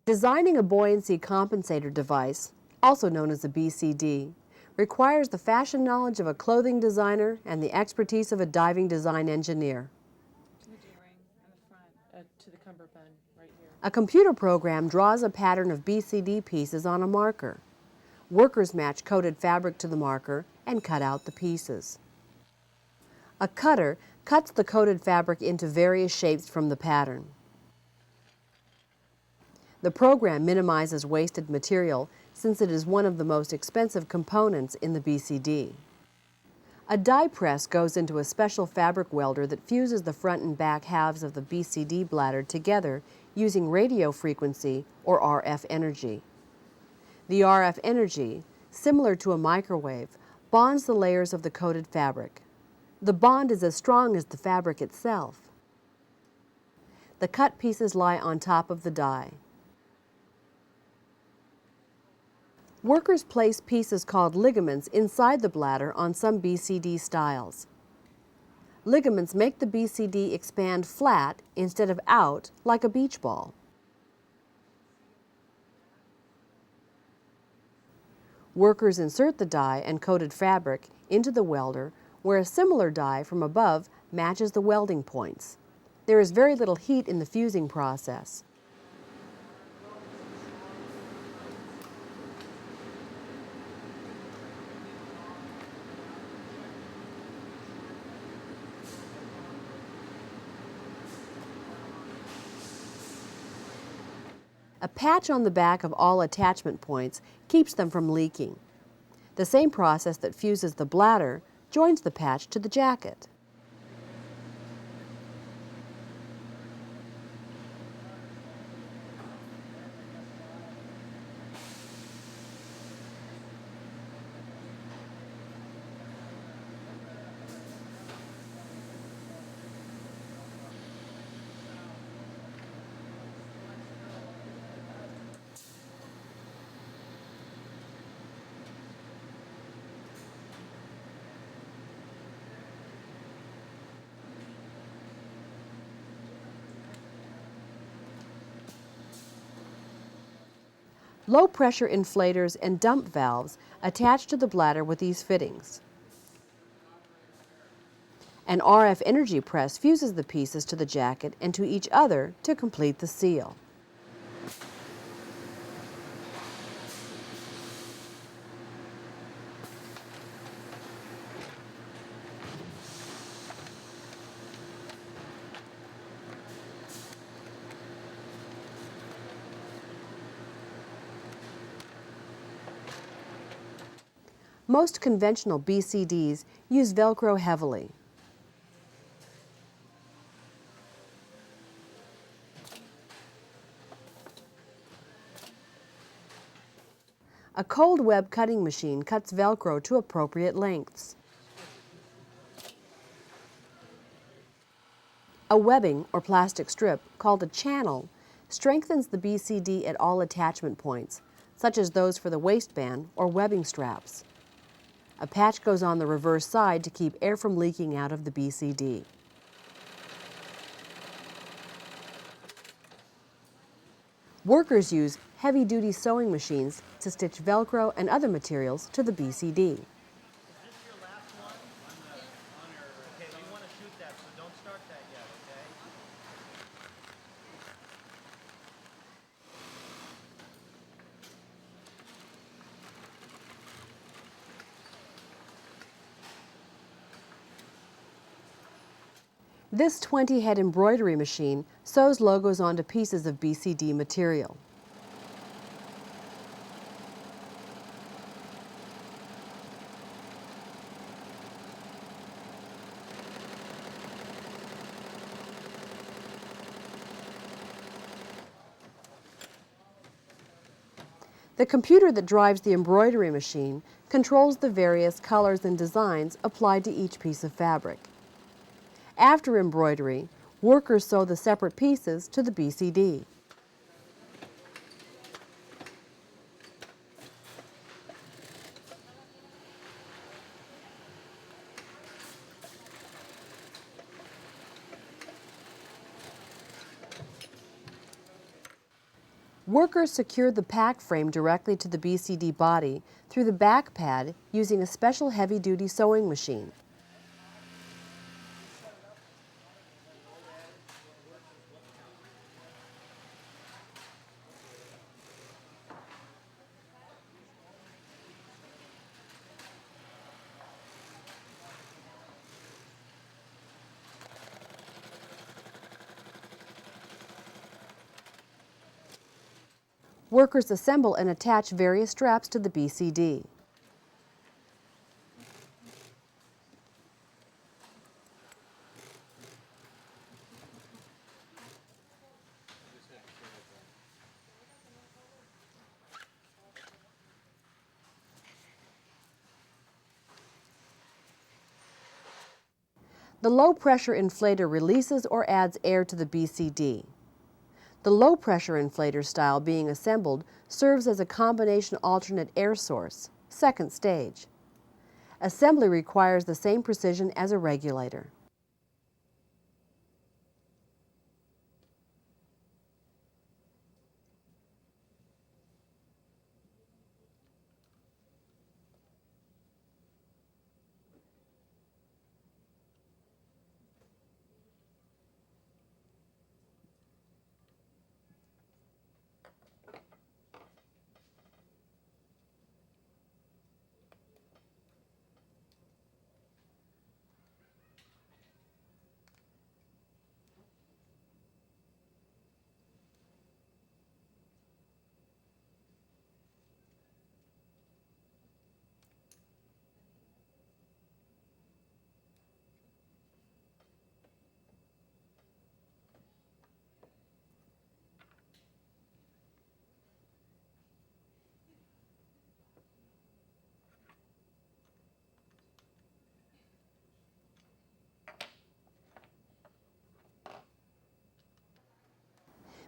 Designing a buoyancy compensator device, also known as a BCD, requires the fashion knowledge of a clothing designer and the expertise of a diving design engineer. The D-ring in the front to the cummerbund right here. A computer program draws a pattern of BCD pieces on a marker. Workers match coated fabric to the marker and cut out the pieces. A cutter cuts the coated fabric into various shapes from the pattern. The program minimizes wasted material since it is one of the most expensive components in the BCD. A die press goes into a special fabric welder that fuses the front and back halves of the BCD bladder together using radio frequency or RF energy. The RF energy, similar to a microwave, bonds the layers of the coated fabric. The bond is as strong as the fabric itself. The cut pieces lie on top of the die. Workers place pieces called ligaments inside the bladder on some BCD styles. Ligaments make the BCD expand flat instead of out like a beach ball. Workers insert the die and coated fabric into the welder where a similar die from above matches the welding points. There is very little heat in the fusing process. A patch on the back of all attachment points keeps them from leaking. The same process that fuses the bladder joins the patch to the jacket. Low-pressure inflators and dump valves attach to the bladder with these fittings. An RF energy press fuses the pieces to the jacket and to each other to complete the seal. Most conventional BCDs use Velcro heavily. A cold web cutting machine cuts Velcro to appropriate lengths. A webbing or plastic strip, called a channel, strengthens the BCD at all attachment points, such as those for the waistband or webbing straps. A patch goes on the reverse side to keep air from leaking out of the BCD. Workers use heavy-duty sewing machines to stitch Velcro and other materials to the BCD. This 20-head embroidery machine sews logos onto pieces of BCD material. The computer that drives the embroidery machine controls the various colors and designs applied to each piece of fabric. After embroidery, workers sew the separate pieces to the BCD. Workers secured the pack frame directly to the BCD body through the back pad using a special heavy-duty sewing machine. Workers assemble and attach various straps to the BCD. The low-pressure inflator releases or adds air to the BCD. The low-pressure inflator style being assembled serves as a combination alternate air source, second stage. Assembly requires the same precision as a regulator.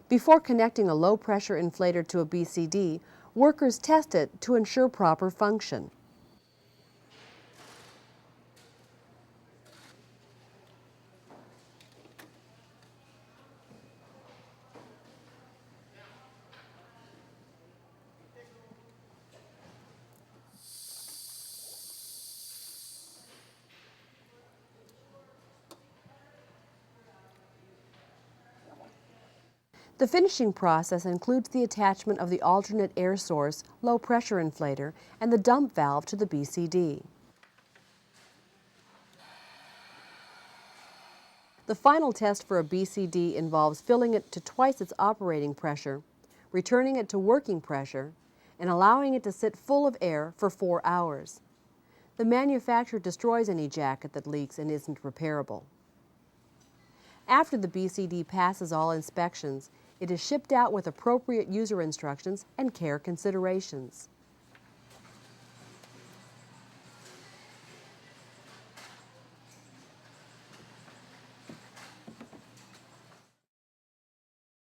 Before connecting a low-pressure inflator to a BCD, workers test it to ensure proper function. The finishing process includes the attachment of the alternate air source, low-pressure inflator, and the dump valve to the BCD. The final test for a BCD involves filling it to twice its operating pressure, returning it to working pressure, and allowing it to sit full of air for 4 hours. The manufacturer destroys any jacket that leaks and isn't repairable. After the BCD passes all inspections, it is shipped out with appropriate user instructions and care considerations.